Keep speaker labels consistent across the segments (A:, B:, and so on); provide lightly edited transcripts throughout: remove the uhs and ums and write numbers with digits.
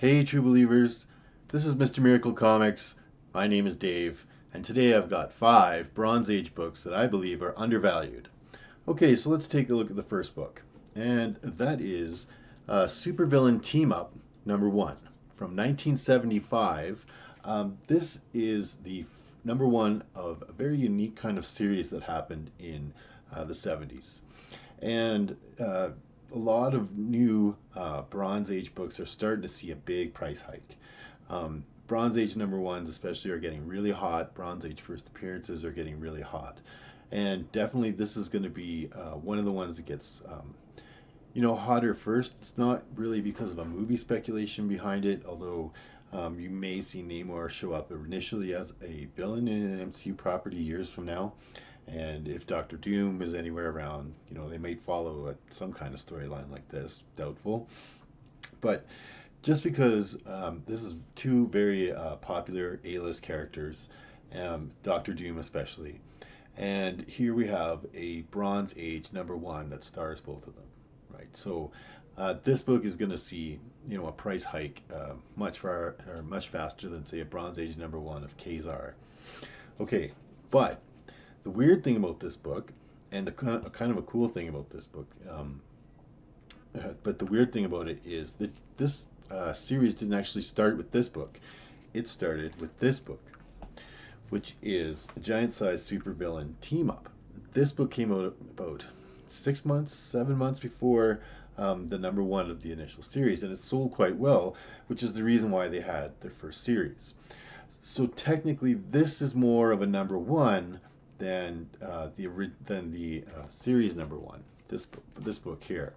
A: Hey, true believers, this is Mr. Miracle Comics. My name is Dave, and today I've got 5 Bronze Age books that I believe are undervalued. Okay, so let's take a look at the first book, and that is Supervillain Team Up #1 from 1975. This is the #1 of a very unique kind of series that happened in the 70s. And a lot of new Bronze Age books are starting to see a big price hike. Bronze Age #1s especially are getting really hot. Bronze Age first appearances are getting really hot. And definitely this is going to be one of the ones that gets hotter first. It's not really because of a movie speculation behind it, although you may see Namor show up initially as a villain in an MCU property years from now. And if Doctor Doom is anywhere around, they might follow some kind of storyline like this. Doubtful. But just because this is two very popular A-list characters, Doctor Doom especially, and here we have a Bronze Age #1 that stars both of them, right? So this book is going to see, a price hike much faster than say a Bronze Age #1 of Kazar. Okay, but the weird thing about this book, and the kind of a cool thing about this book, but the weird thing about it is that this series didn't actually start with this book. It started with this book, which is a giant-sized supervillain team-up. This book came out about 6 months, 7 months before the #1 of the initial series, and it sold quite well, which is the reason why they had their first series. So technically, this is more of a #1 than the series #1. This book here,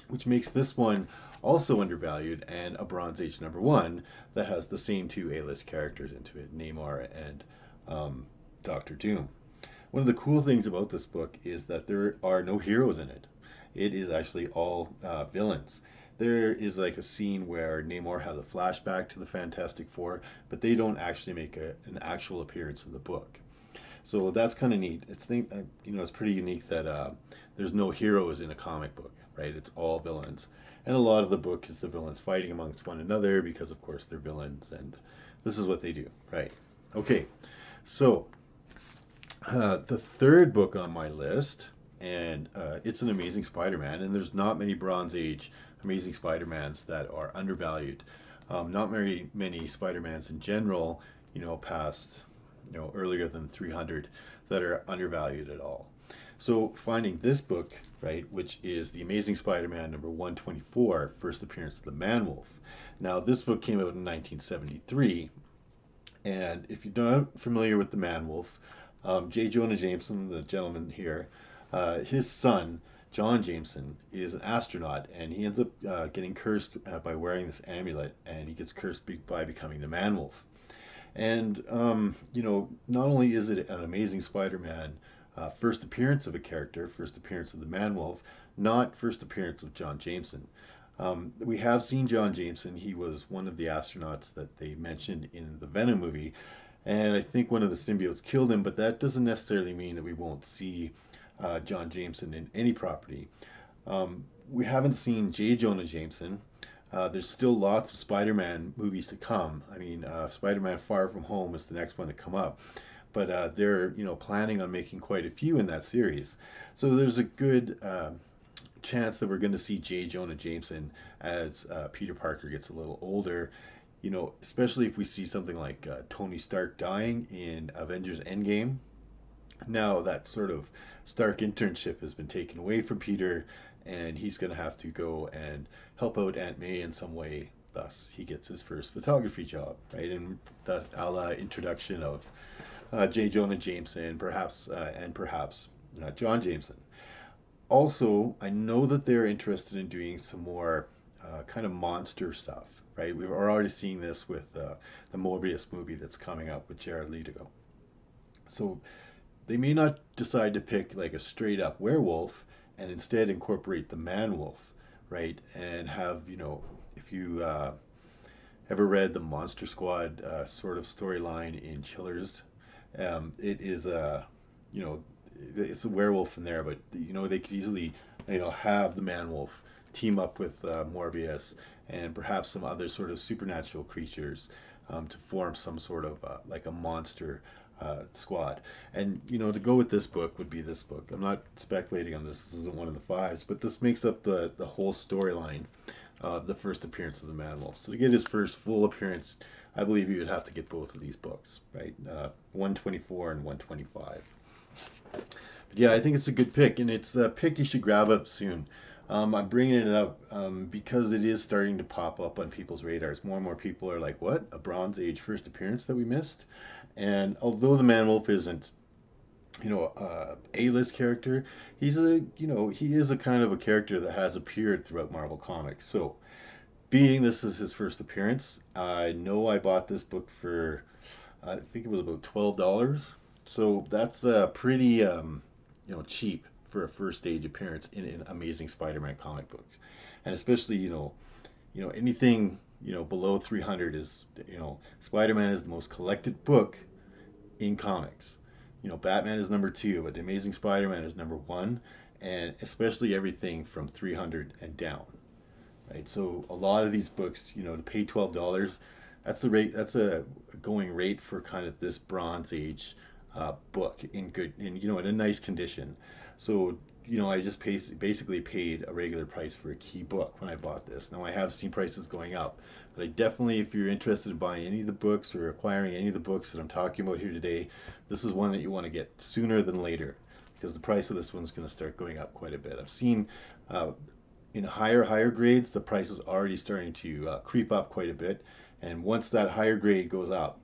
A: which makes this one also undervalued and a Bronze Age #1 that has the same two A-list characters into it, Namor and Doctor Doom. One of the cool things about this book is that there are no heroes in it. It is actually all villains. There is like a scene where Namor has a flashback to the Fantastic Four, but they don't actually make an actual appearance in the book. So that's kind of neat. It's pretty unique that there's no heroes in a comic book, right? It's all villains. And a lot of the book is the villains fighting amongst one another because, of course, they're villains, and this is what they do, right? Okay, so the third book on my list, and it's an Amazing Spider-Man, and there's not many Bronze Age Amazing Spider-Mans that are undervalued. Not very many Spider-Mans in general, past earlier than 300 that are undervalued at all. So finding this book, right, which is the Amazing Spider-Man #124, first appearance of the Man-Wolf. Now this book came out in 1973, and if you're not familiar with the Man-Wolf, J. Jonah Jameson, the gentleman here, his son John Jameson is an astronaut, and he ends up getting cursed by wearing this amulet, and he gets cursed by becoming the Man-Wolf. And, not only is it an Amazing Spider-Man first appearance of a character, first appearance of the Man-Wolf, not first appearance of John Jameson. We have seen John Jameson. He was one of the astronauts that they mentioned in the Venom movie, and I think one of the symbiotes killed him, but that doesn't necessarily mean that we won't see John Jameson in any property. We haven't seen J. Jonah Jameson. There's still lots of Spider-Man movies to come. I mean, Spider-Man Far From Home is the next one to come up. But they're, planning on making quite a few in that series. So there's a good chance that we're going to see J. Jonah Jameson as Peter Parker gets a little older. Especially if we see something like Tony Stark dying in Avengers Endgame. Now that sort of Stark internship has been taken away from Peter, and he's going to have to go and help out Aunt May in some way. Thus, he gets his first photography job, right? And the a la introduction of J. Jonah Jameson, perhaps John Jameson. Also, I know that they're interested in doing some more kind of monster stuff, right? We're already seeing this with the Morbius movie that's coming up with Jared Leto. So they may not decide to pick like a straight up werewolf and instead incorporate the Man-Wolf, right? And have, if you ever read the Monster Squad sort of storyline in Chillers, it is it's a werewolf in there, but they could easily, have the Man-Wolf team up with Morbius and perhaps some other sort of supernatural creatures to form some sort of like a monster squad. And to go with this book would be this book. I'm not speculating on this. This isn't one of the fives, but this makes up the whole storyline of the first appearance of the Man Wolf. So to get his first full appearance, I believe you would have to get both of these books, right? 124 and 125. But yeah, I think it's a good pick, and it's a pick you should grab up soon. I'm bringing it up because it is starting to pop up on people's radars. More and more people are like, what? A Bronze Age first appearance that we missed? And although the Man Wolf isn't, A-list character, he is a kind of a character that has appeared throughout Marvel Comics. So, being this is his first appearance, I know I bought this book for, I think it was about $12. So that's pretty, cheap for a first stage appearance in an Amazing Spider-Man comic book, and especially anything below 300 is Spider-Man is the most collected book in comics. Batman is number 2, but the Amazing Spider-Man is number 1, and especially everything from 300 and down. Right, so a lot of these books, to pay $12, that's the rate. That's a going rate for kind of this Bronze Age book in in a nice condition. So I just basically paid a regular price for a key book when I bought this. Now I have seen prices going up, but I definitely, if you're interested in buying any of the books or acquiring any of the books that I'm talking about here today, this is one that you want to get sooner than later, because the price of this one's going to start going up quite a bit. I've seen in higher grades, the price is already starting to creep up quite a bit, and once that higher grade goes up,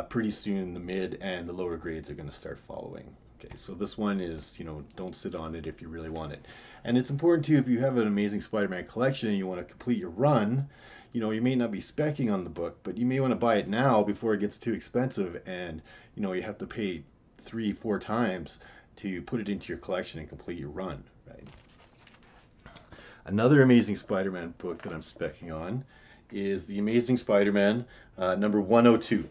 A: pretty soon the mid and the lower grades are going to start following. Okay, so this one is, don't sit on it if you really want it. And it's important too, if you have an Amazing Spider-Man collection and you want to complete your run, you may not be speccing on the book, but you may want to buy it now before it gets too expensive and, you have to pay 3-4 times to put it into your collection and complete your run, right? Another Amazing Spider-Man book that I'm speccing on is The Amazing Spider-Man number 102.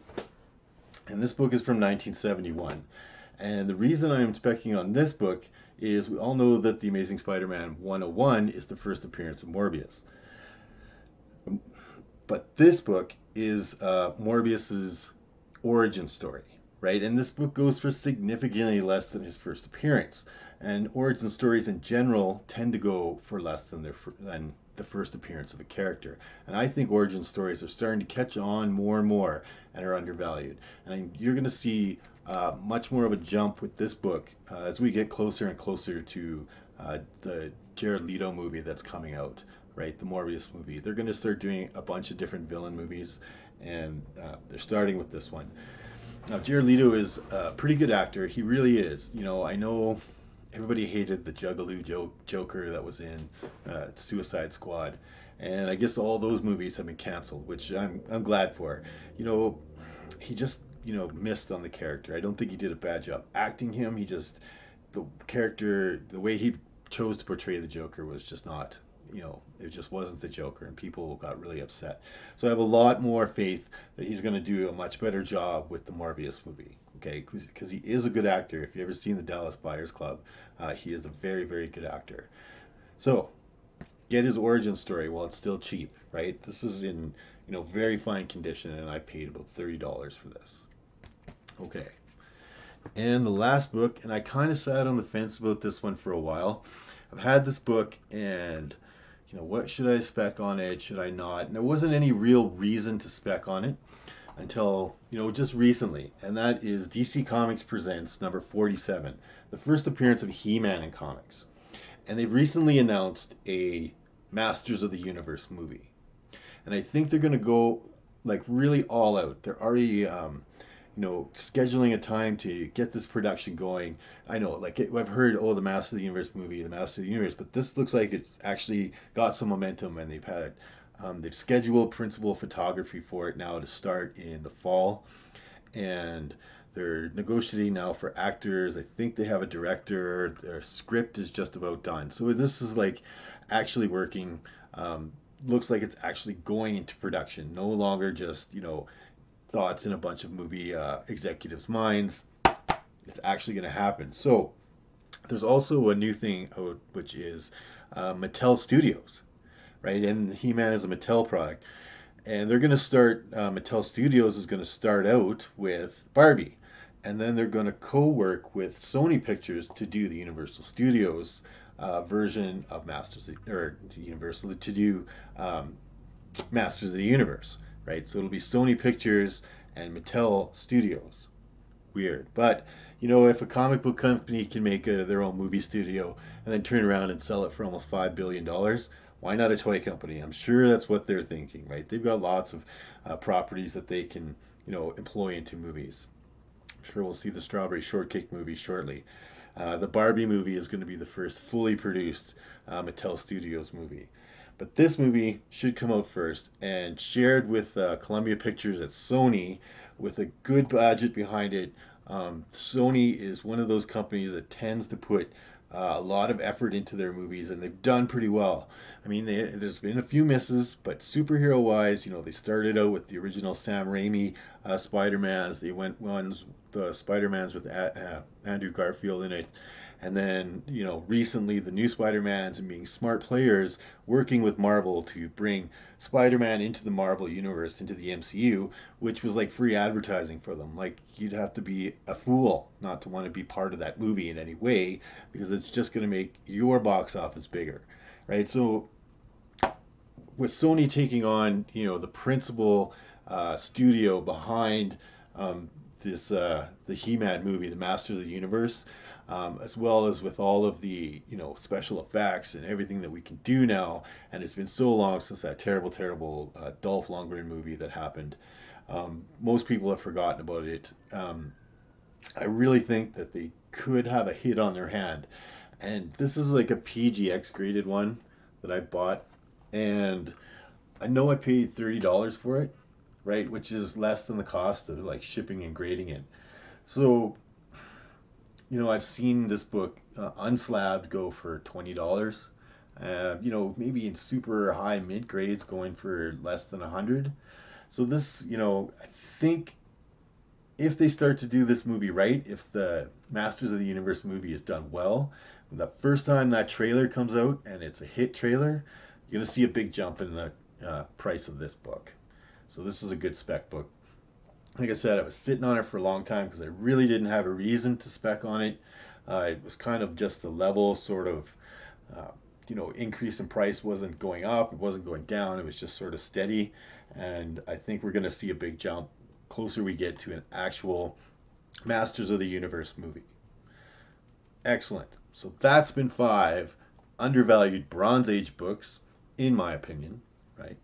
A: And this book is from 1971. And the reason I'm speccing on this book is we all know that The Amazing Spider-Man 101 is the first appearance of Morbius. But this book is Morbius's origin story, right? And this book goes for significantly less than his first appearance. And origin stories in general tend to go for less than the first appearance of a character. And I think origin stories are starting to catch on more and more and are undervalued. And you're going to see much more of a jump with this book as we get closer and closer to the Jared Leto movie that's coming out, right? The Morbius movie. They're going to start doing a bunch of different villain movies, and they're starting with this one. Now, Jared Leto is a pretty good actor. He really is. I know everybody hated the Juggalo Joker that was in Suicide Squad, and I guess all those movies have been canceled, which I'm glad for. He just missed on the character. I don't think he did a bad job acting him. The character, the way he chose to portray the Joker was just not, it just wasn't the Joker, and people got really upset. So I have a lot more faith that he's going to do a much better job with the Morbius movie. Okay, because he is a good actor. If you've ever seen the Dallas Buyers Club, he is a very, very good actor. So get his origin story while it's still cheap, right? This is in very fine condition, and I paid about $30 for this. Okay, and the last book, and I kind of sat on the fence about this one for a while. I've had this book, and what should I spec on it? Should I not? And there wasn't any real reason to spec on it until just recently, and that is DC Comics Presents number 47, the first appearance of HeMan in comics. And they've recently announced a Masters of the Universe movie, and I think they're going to go like really all out. They're already scheduling a time to get this production going. I know, I've heard, the Masters of the Universe movie, the Masters of the Universe, but this looks like it's actually got some momentum, and they've scheduled principal photography for it now to start in the fall, and they're negotiating now for actors. I think they have a director. Their script is just about done. So this is actually working. Looks like it's actually going into production. No longer just thoughts in a bunch of movie executives' minds. It's actually going to happen. So There's also a new thing out, which is Mattel Studios, right? And He-Man is a Mattel product, and they're going to start. Mattel Studios is going to start out with Barbie, and then they're going to co-work with Sony Pictures to do the Universal Studios version of or Universal to do Masters of the Universe, right? So it'll be Sony Pictures and Mattel Studios. Weird, but if a comic book company can make their own movie studio and then turn around and sell it for almost $5 billion, why not a toy company? I'm sure that's what they're thinking, right? They've got lots of properties that they can, employ into movies. I'm sure we'll see the Strawberry Shortcake movie shortly. The Barbie movie is going to be the first fully produced Mattel Studios movie. But this movie should come out first and shared with Columbia Pictures at Sony with a good budget behind it. Sony is one of those companies that tends to put a lot of effort into their movies, and they've done pretty well. I mean, there's been a few misses, but superhero-wise, they started out with the original Sam Raimi Spider-Mans. They went ones the Spider-Mans with Andrew Garfield in it. And then, recently the new Spider-Mans and being smart players working with Marvel to bring Spider-Man into the Marvel universe, into the MCU, which was like free advertising for them. Like, you'd have to be a fool not to want to be part of that movie in any way, because it's just going to make your box office bigger, right? So with Sony taking on, the principal studio behind the He-Man movie, the Masters of the Universe, as well as with all of the special effects and everything that we can do now. And it's been so long since that terrible Dolph Lundgren movie that happened. Most people have forgotten about it. I really think that they could have a hit on their hand. And this is like a PGX graded one that I bought, and I know I paid $30 for it, right, which is less than the cost of like shipping and grading it. So I've seen this book unslabbed go for $20. Maybe in super high mid grades going for less than 100. So this, I think if they start to do this movie right, if the Masters of the Universe movie is done well, the first time that trailer comes out and it's a hit trailer, you're going to see a big jump in the price of this book. So this is a good spec book. Like I said, I was sitting on it for a long time because I really didn't have a reason to spec on it. It was kind of just a level sort of, increase in price. Wasn't going up, it wasn't going down, it was just sort of steady. And I think we're going to see a big jump closer we get to an actual Masters of the Universe movie. Excellent. So that's been 5 undervalued Bronze Age books, in my opinion, right?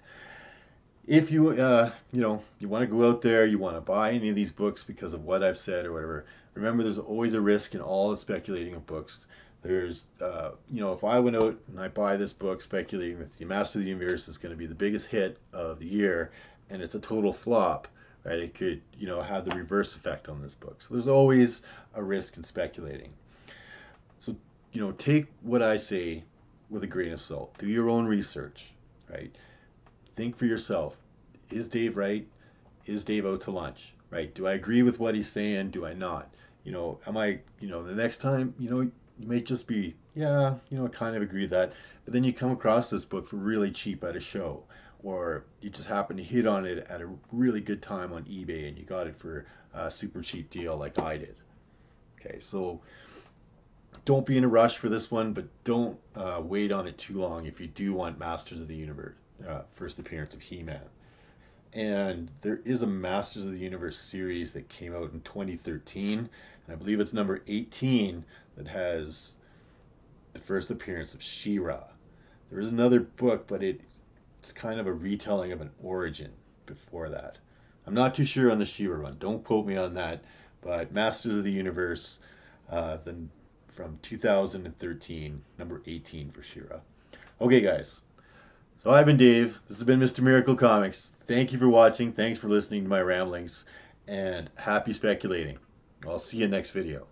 A: If you you want to go out there, you want to buy any of these books because of what I've said or whatever, remember there's always a risk in all the speculating of books. There's if I went out and I buy this book speculating that the Master of the Universe is going to be the biggest hit of the year and it's a total flop, right? It could have the reverse effect on this book. So there's always a risk in speculating. So take what I say with a grain of salt. Do your own research, right? Think for yourself. Is Dave right? Is Dave out to lunch? Right? Do I agree with what he's saying? Do I not? Am I, the next time, you may just be, yeah, I kind of agree with that. But then you come across this book for really cheap at a show, or you just happen to hit on it at a really good time on eBay and you got it for a super cheap deal like I did. Okay, so don't be in a rush for this one, but don't wait on it too long if you do want Masters of the Universe. First appearance of He-Man. And there is a Masters of the Universe series that came out in 2013, and I believe it's number 18 that has the first appearance of She-Ra. There is another book, but it's kind of a retelling of an origin before that. I'm not too sure on the She-Ra run. Don't quote me on that, but Masters of the Universe, then from 2013, number 18 for She-Ra. Okay, guys. So I've been Dave. This has been Mr. Miracle Comics. Thank you for watching. Thanks for listening to my ramblings. And happy speculating. I'll see you next video.